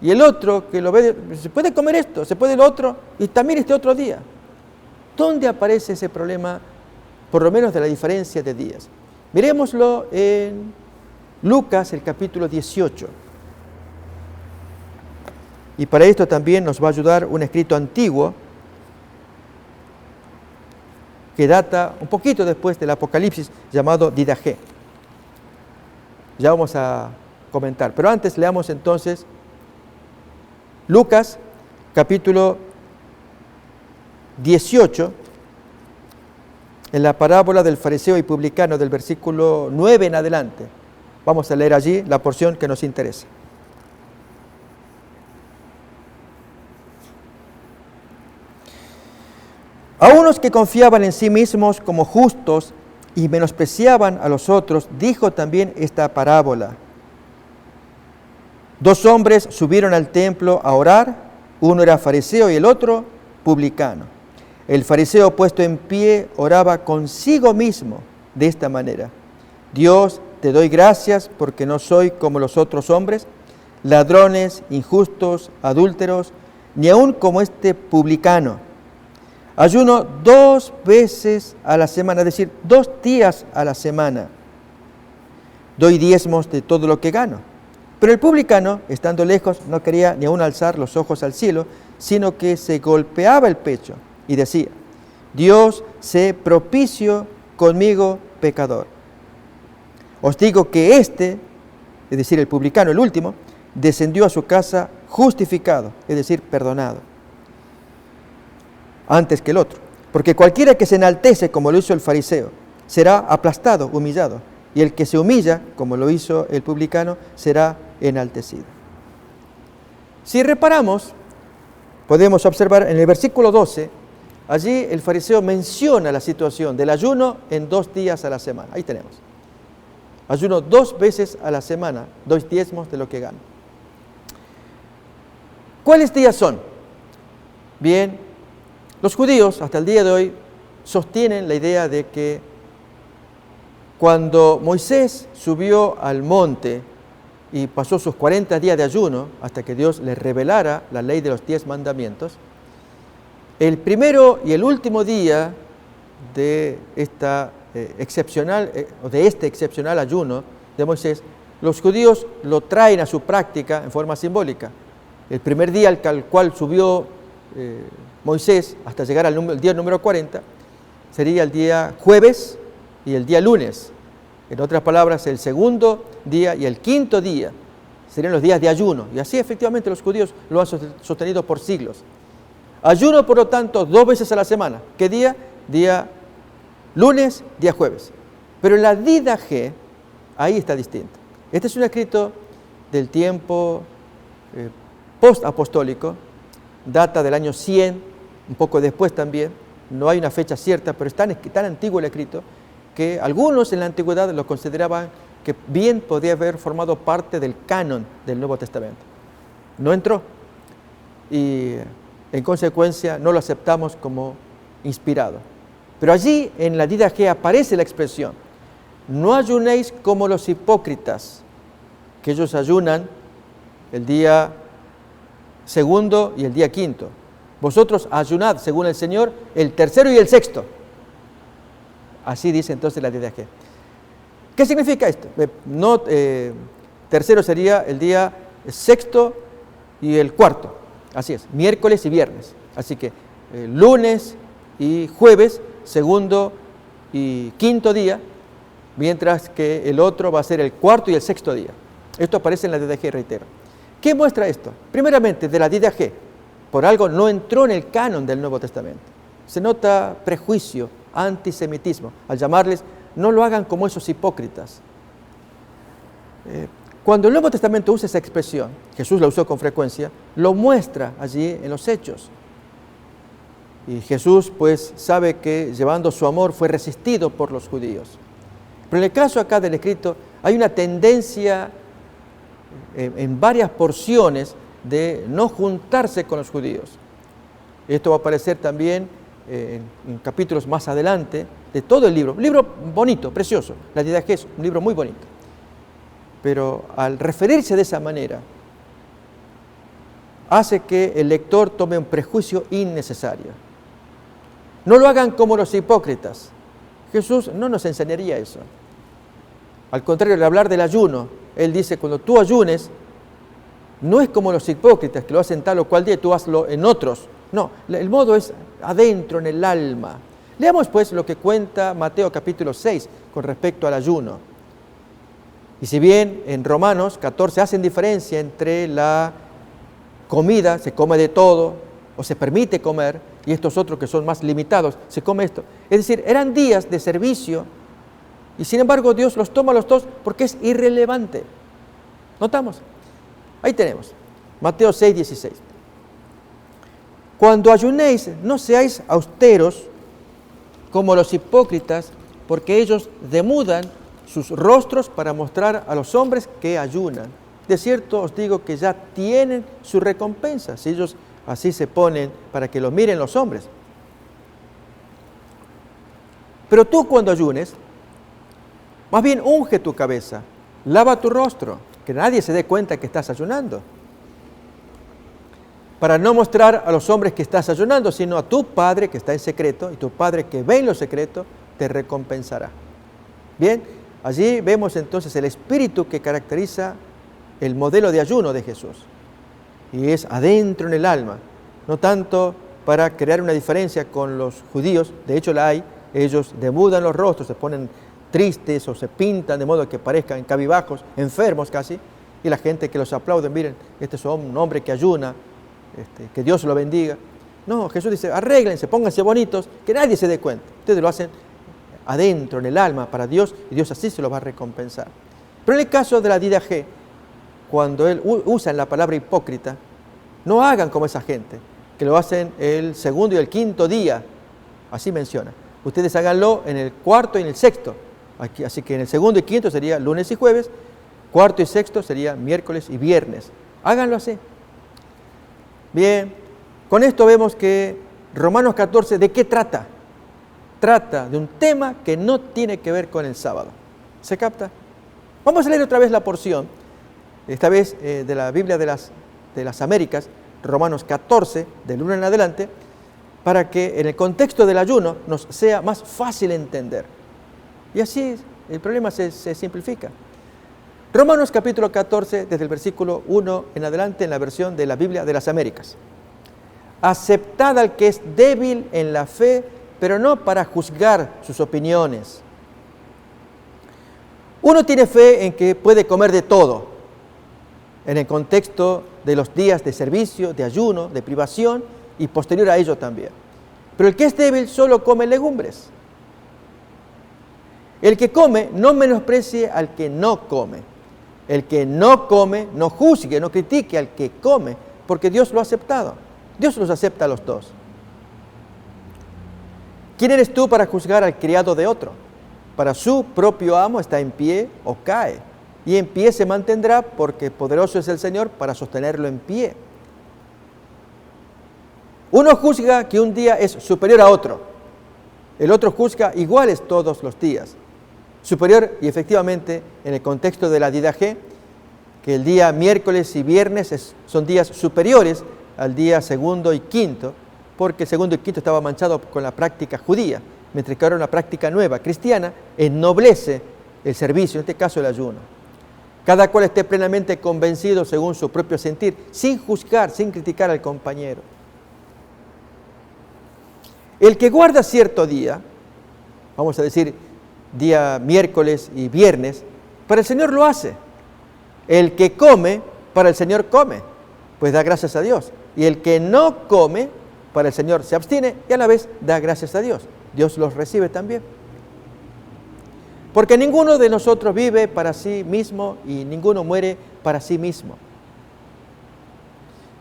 Y el otro que lo ve, se puede comer esto, se puede lo otro, y también este otro día. ¿Dónde aparece ese problema, por lo menos de la diferencia de días? Miremoslo en Lucas, el capítulo 18. Y para esto también nos va a ayudar un escrito antiguo que data un poquito después del Apocalipsis, llamado Didache. Ya vamos a comentar, pero antes leamos entonces Lucas capítulo 18, en la parábola del fariseo y publicano, del versículo 9 en adelante. Vamos a leer allí la porción que nos interesa. A unos que confiaban en sí mismos como justos y menospreciaban a los otros, dijo también esta parábola. 2 hombres subieron al templo a orar, uno era fariseo y el otro publicano. El fariseo, puesto en pie, oraba consigo mismo de esta manera: Dios, te doy gracias porque no soy como los otros hombres, ladrones, injustos, adúlteros, ni aun como este publicano. Ayuno 2 veces a la semana, es decir, 2 días a la semana. doy diezmos de todo lo que gano. Pero el publicano, estando lejos, no quería ni aún alzar los ojos al cielo, sino que se golpeaba el pecho y decía: Dios, sé propicio conmigo, pecador. Os digo que este, es decir, el publicano, el último, descendió a su casa justificado, es decir, perdonado, antes que el otro. Porque cualquiera que se enaltece, como lo hizo el fariseo, será aplastado, humillado. Y el que se humilla, como lo hizo el publicano, será enaltecido. Si reparamos, podemos observar en el versículo 12, allí el fariseo menciona la situación del ayuno en 2 días a la semana. Ahí tenemos. Ayuno 2 veces a la semana, 2 diezmos de lo que gano. ¿Cuáles días son? Bien, los judíos hasta el día de hoy sostienen la idea de que cuando Moisés subió al monte y pasó sus 40 días de ayuno hasta que Dios le revelara la ley de los 10 mandamientos, el primero y el último día de este excepcional ayuno de Moisés, los judíos lo traen a su práctica en forma simbólica. El primer día al cual subió Moisés hasta llegar al día número 40 sería el día jueves y el día lunes. En otras palabras, el segundo día y el quinto día serían los días de ayuno. Y así efectivamente los judíos lo han sostenido por siglos. Ayuno, por lo tanto, 2 veces a la semana. ¿Qué día? Día lunes, día jueves. Pero la Didaché, ahí está distinto. Este es un escrito del tiempo post-apostólico, data del año 100, un poco después también. No hay una fecha cierta, pero es tan antiguo el escrito que algunos en la antigüedad lo consideraban que bien podía haber formado parte del canon del Nuevo Testamento. No entró y en consecuencia no lo aceptamos como inspirado. Pero allí en la Didaché aparece la expresión: no ayunéis como los hipócritas, que ellos ayunan el día segundo y el día quinto. Vosotros ayunad, según el Señor, el tercero y el sexto. Así dice entonces la Didaché. ¿Qué significa esto? Tercero sería el día sexto y el cuarto. Así es, miércoles y viernes. Así que lunes y jueves, segundo y quinto día, mientras que el otro va a ser el cuarto y el sexto día. Esto aparece en la Didaché, reitero. ¿Qué muestra esto? Primeramente, de la Didaché, por algo no entró en el canon del Nuevo Testamento. Se nota prejuicio, antisemitismo, al llamarles: no lo hagan como esos hipócritas. Cuando el Nuevo Testamento usa esa expresión, Jesús la usó con frecuencia, lo muestra allí en los hechos. Y Jesús pues sabe que llevando su amor fue resistido por los judíos. Pero en el caso acá del escrito hay una tendencia en varias porciones de no juntarse con los judíos. Esto va a aparecer también en capítulos más adelante de todo el libro. Un libro bonito, precioso. La Didaché es un libro muy bonito. Pero al referirse de esa manera, hace que el lector tome un prejuicio innecesario. No lo hagan como los hipócritas. Jesús no nos enseñaría eso. Al contrario, al hablar del ayuno, Él dice: cuando tú ayunes, no es como los hipócritas que lo hacen tal o cual día, tú hazlo en otros. No, el modo es adentro, en el alma. Leamos pues lo que cuenta Mateo capítulo 6 con respecto al ayuno. Y si bien en Romanos 14 hacen diferencia entre la comida, se come de todo, o se permite comer, y estos otros que son más limitados, se come esto. Es decir, eran días de servicio, y sin embargo Dios los toma los dos porque es irrelevante. ¿Notamos? Ahí tenemos, Mateo 6, 16. Cuando ayunéis, no seáis austeros como los hipócritas, porque ellos demudan sus rostros para mostrar a los hombres que ayunan. De cierto os digo que ya tienen su recompensa, si ellos así se ponen para que los miren los hombres. Pero tú, cuando ayunes, más bien unge tu cabeza, lava tu rostro, que nadie se dé cuenta que estás ayunando, para no mostrar a los hombres que estás ayunando, sino a tu Padre que está en secreto, y tu Padre que ve en lo secreto te recompensará. Bien, Allí vemos entonces el espíritu que caracteriza el modelo de ayuno de Jesús. Y es adentro en el alma, no tanto para crear una diferencia con los judíos, de hecho la hay, ellos demudan los rostros, se ponen tristes o se pintan de modo que parezcan cabibajos, enfermos casi, y la gente que los aplaude, miren, este es un hombre que ayuna, que Dios lo bendiga. No, Jesús dice, arréglense, pónganse bonitos, que nadie se dé cuenta. Ustedes lo hacen adentro, en el alma, para Dios, y Dios así se lo va a recompensar. Pero en el caso de la didaje, cuando él usa la palabra hipócrita, no hagan como esa gente, que lo hacen el segundo y el quinto día, así menciona. Ustedes háganlo en el cuarto y en el sexto. Así que en el segundo y quinto sería lunes y jueves, cuarto y sexto sería miércoles y viernes. Háganlo así. Bien, con esto vemos que Romanos 14, ¿de qué trata? Trata de un tema que no tiene que ver con el sábado. ¿Se capta? Vamos a leer otra vez la porción, esta vez de la Biblia de las Américas, Romanos 14, del 1 en adelante, para que en el contexto del ayuno nos sea más fácil entender. Y así el problema se simplifica. Romanos capítulo 14, desde el versículo 1 en adelante, en la versión de la Biblia de las Américas. Aceptad al que es débil en la fe, pero no para juzgar sus opiniones. Uno tiene fe en que puede comer de todo, en el contexto de los días de servicio, de ayuno, de privación, y posterior a ello también. Pero el que es débil solo come legumbres. El que come no menosprecie al que no come. El que no come no juzgue, no critique al que come, porque Dios lo ha aceptado. Dios los acepta a los dos. ¿Quién eres tú para juzgar al criado de otro? Para su propio amo está en pie o cae, y en pie se mantendrá, porque poderoso es el Señor para sostenerlo en pie. Uno juzga que un día es superior a otro. El otro juzga iguales todos los días. Superior, y efectivamente, en el contexto de la didaje, que el día miércoles y viernes son días superiores al día segundo y quinto, porque el segundo y quinto estaba manchado con la práctica judía, mientras que ahora una práctica nueva, cristiana, ennoblece el servicio, en este caso el ayuno. Cada cual esté plenamente convencido según su propio sentir, sin juzgar, sin criticar al compañero. El que guarda cierto día, vamos a decir día miércoles y viernes, para el Señor lo hace. El que come, para el Señor come, pues da gracias a Dios. Y el que no come, para el Señor se abstiene y a la vez da gracias a Dios. Dios los recibe también. Porque ninguno de nosotros vive para sí mismo y ninguno muere para sí mismo.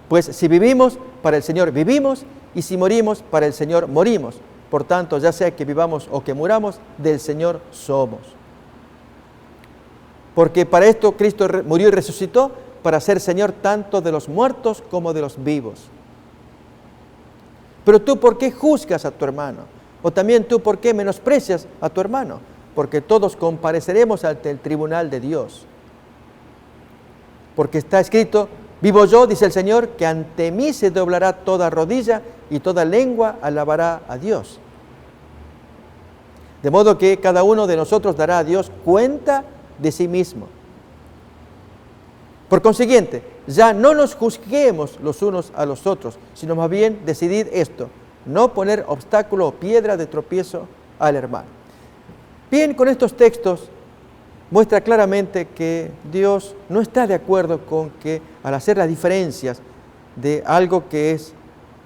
Pues si vivimos, para el Señor vivimos, y si morimos, para el Señor morimos. Por tanto, ya sea que vivamos o que muramos, del Señor somos. Porque para esto Cristo murió y resucitó, para ser Señor tanto de los muertos como de los vivos. Pero tú, ¿por qué juzgas a tu hermano? O también tú, ¿por qué menosprecias a tu hermano? Porque todos compareceremos ante el tribunal de Dios. Porque está escrito, vivo yo, dice el Señor, que ante mí se doblará toda rodilla y toda lengua alabará a Dios. De modo que cada uno de nosotros dará a Dios cuenta de sí mismo. Por consiguiente, ya no nos juzguemos los unos a los otros, sino más bien decidid esto, no poner obstáculo o piedra de tropiezo al hermano. Bien, con estos textos muestra claramente que Dios no está de acuerdo con que al hacer las diferencias de algo que es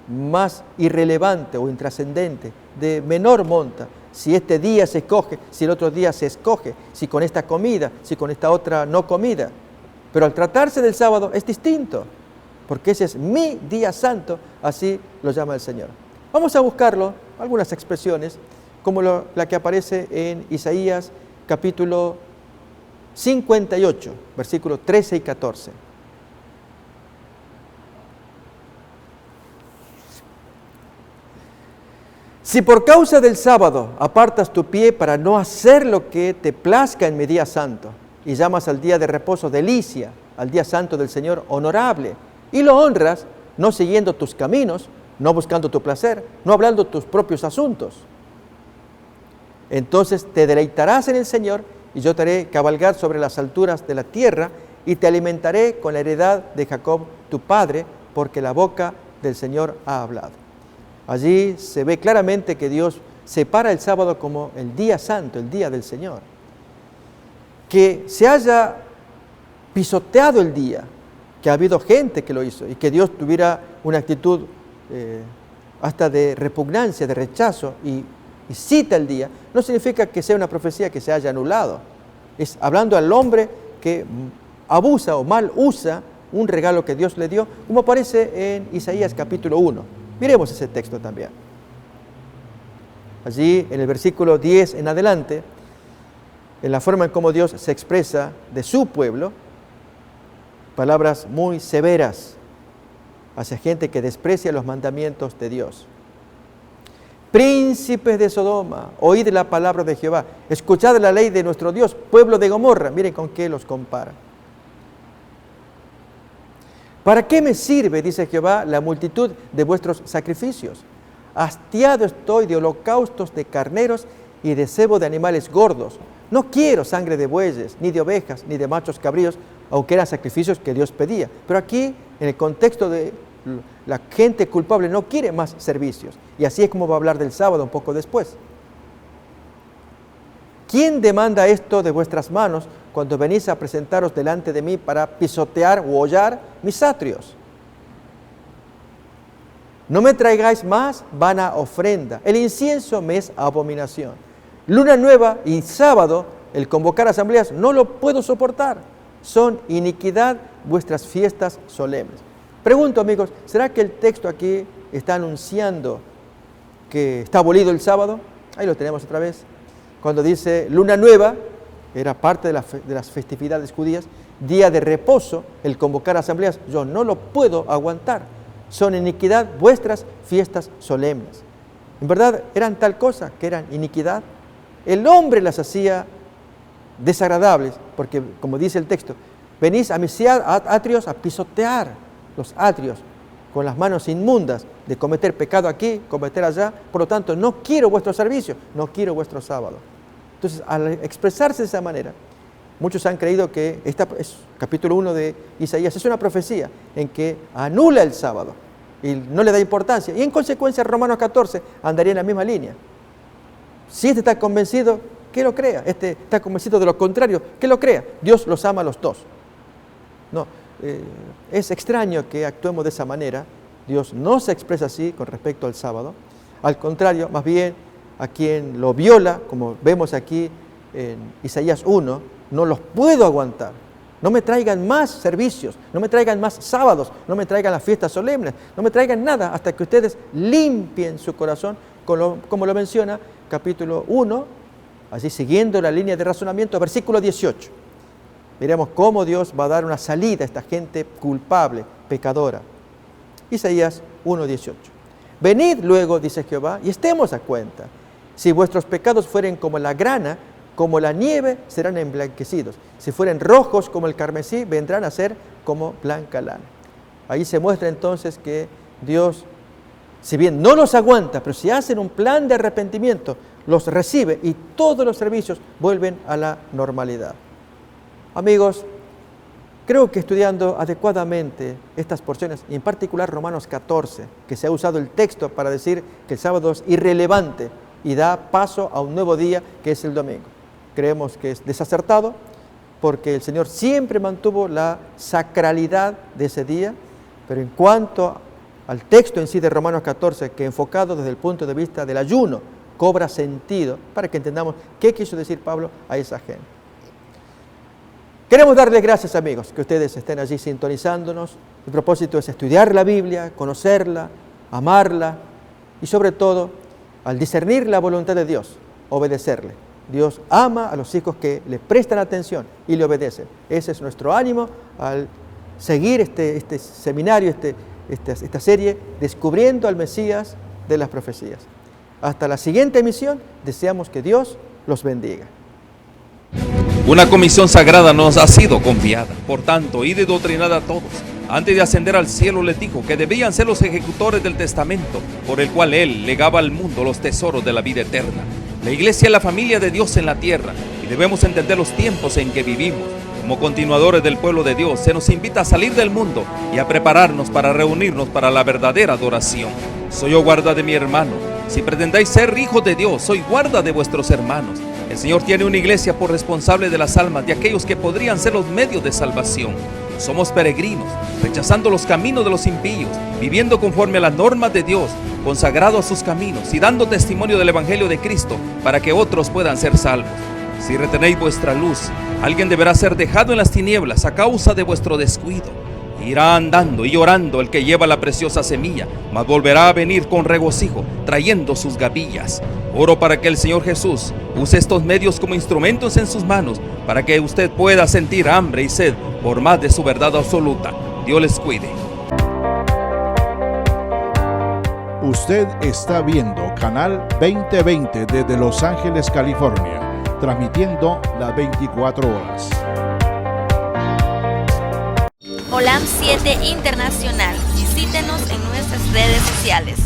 más irrelevante o intrascendente, de menor monta, si este día se escoge, si el otro día se escoge, si con esta comida, si con esta otra no comida. Pero al tratarse del sábado es distinto, porque ese es mi día santo, así lo llama el Señor. Vamos a buscarlo, algunas expresiones, como la que aparece en Isaías capítulo 58, versículos 13 y 14. Si por causa del sábado apartas tu pie para no hacer lo que te plazca en mi día santo, y llamas al día de reposo delicia, al día santo del Señor honorable, y lo honras, no siguiendo tus caminos, no buscando tu placer, no hablando tus propios asuntos, entonces te deleitarás en el Señor y yo te haré cabalgar sobre las alturas de la tierra y te alimentaré con la heredad de Jacob tu padre, porque la boca del Señor ha hablado. Allí se ve claramente que Dios separa el sábado como el día santo, el día del Señor. Que se haya pisoteado el día, que ha habido gente que lo hizo y que Dios tuviera una actitud hasta de repugnancia, de rechazo y cita el día, no significa que sea una profecía que se haya anulado. Es hablando al hombre que abusa o mal usa un regalo que Dios le dio, como aparece en Isaías capítulo 1. Miremos ese texto también. Allí en el versículo 10 en adelante, en la forma en cómo Dios se expresa de su pueblo, palabras muy severas hacia gente que desprecia los mandamientos de Dios. Príncipes de Sodoma, oíd la palabra de Jehová, escuchad la ley de nuestro Dios, pueblo de Gomorra. Miren con qué los compara. ¿Para qué me sirve, dice Jehová, la multitud de vuestros sacrificios? Hastiado estoy de holocaustos de carneros y de cebo de animales gordos. No quiero sangre de bueyes, ni de ovejas, ni de machos cabríos, aunque eran sacrificios que Dios pedía. Pero aquí, en el contexto de la gente culpable, no quiere más servicios. Y así es como va a hablar del sábado un poco después. ¿Quién demanda esto de vuestras manos cuando venís a presentaros delante de mí para pisotear o hollar mis atrios? No me traigáis más vana ofrenda. El incienso me es abominación. Luna nueva y sábado, el convocar asambleas, no lo puedo soportar. Son iniquidad vuestras fiestas solemnes. Pregunto, amigos, ¿será que el texto aquí está anunciando que está abolido el sábado? Ahí lo tenemos otra vez. Cuando dice luna nueva, era parte de las festividades judías, día de reposo, el convocar asambleas, yo no lo puedo aguantar. Son iniquidad vuestras fiestas solemnes. En verdad, eran tal cosa que eran iniquidad. El hombre las hacía desagradables, porque como dice el texto, venís a mis atrios a pisotear los atrios con las manos inmundas de cometer pecado aquí, cometer allá. Por lo tanto, no quiero vuestro servicio, no quiero vuestro sábado. Entonces, al expresarse de esa manera, muchos han creído que esta es capítulo 1 de Isaías, es una profecía en que anula el sábado y no le da importancia. Y en consecuencia, Romanos 14 andaría en la misma línea. Si este está convencido, que lo crea. Este está convencido de lo contrario, que lo crea. Dios los ama a los dos. No, es extraño que actuemos de esa manera. Dios no se expresa así con respecto al sábado. Al contrario, más bien, a quien lo viola, como vemos aquí en Isaías 1, no los puedo aguantar. No me traigan más servicios, no me traigan más sábados, no me traigan las fiestas solemnes, no me traigan nada hasta que ustedes limpien su corazón, como lo menciona capítulo 1, así siguiendo la línea de razonamiento, versículo 18. Miremos cómo Dios va a dar una salida a esta gente culpable, pecadora. Isaías 1:18. Venid luego, dice Jehová, y estemos a cuenta. Si vuestros pecados fueren como la grana, como la nieve, serán emblanquecidos. Si fueren rojos como el carmesí, vendrán a ser como blanca lana. Ahí se muestra entonces que Dios, si bien no los aguanta, pero si hacen un plan de arrepentimiento, los recibe y todos los servicios vuelven a la normalidad. Amigos, creo que estudiando adecuadamente estas porciones, y en particular Romanos 14, que se ha usado el texto para decir que el sábado es irrelevante y da paso a un nuevo día que es el domingo. Creemos que es desacertado porque el Señor siempre mantuvo la sacralidad de ese día, pero en cuanto al texto en sí de Romanos 14, que enfocado desde el punto de vista del ayuno, cobra sentido para que entendamos qué quiso decir Pablo a esa gente. Queremos darles gracias, amigos, que ustedes estén allí sintonizándonos. El propósito es estudiar la Biblia, conocerla, amarla y sobre todo, al discernir la voluntad de Dios, obedecerle. Dios ama a los hijos que le prestan atención y le obedecen. Ese es nuestro ánimo al seguir este seminario, esta serie, descubriendo al Mesías de las profecías. Hasta la siguiente emisión, deseamos que Dios los bendiga. Una comisión sagrada nos ha sido confiada. Por tanto, id y doctrinad a todos. Antes de ascender al cielo les dijo que debían ser los ejecutores del testamento por el cual Él legaba al mundo los tesoros de la vida eterna. La iglesia es la familia de Dios en la tierra y debemos entender los tiempos en que vivimos. Como continuadores del pueblo de Dios, se nos invita a salir del mundo y a prepararnos para reunirnos para la verdadera adoración. Soy yo guarda de mi hermano. Si pretendáis ser hijos de Dios, soy guarda de vuestros hermanos. El Señor tiene una iglesia por responsable de las almas de aquellos que podrían ser los medios de salvación. Somos peregrinos, rechazando los caminos de los impíos, viviendo conforme a las normas de Dios, consagrado a sus caminos y dando testimonio del Evangelio de Cristo para que otros puedan ser salvos. Si retenéis vuestra luz, alguien deberá ser dejado en las tinieblas a causa de vuestro descuido. Irá andando y llorando el que lleva la preciosa semilla, mas volverá a venir con regocijo, trayendo sus gavillas. Oro para que el Señor Jesús use estos medios como instrumentos en sus manos, para que usted pueda sentir hambre y sed por más de su verdad absoluta. Dios les cuide. Usted está viendo Canal 2020 desde Los Ángeles, California, transmitiendo las 24 horas. Olam 7 Internacional. Visítenos en nuestras redes sociales.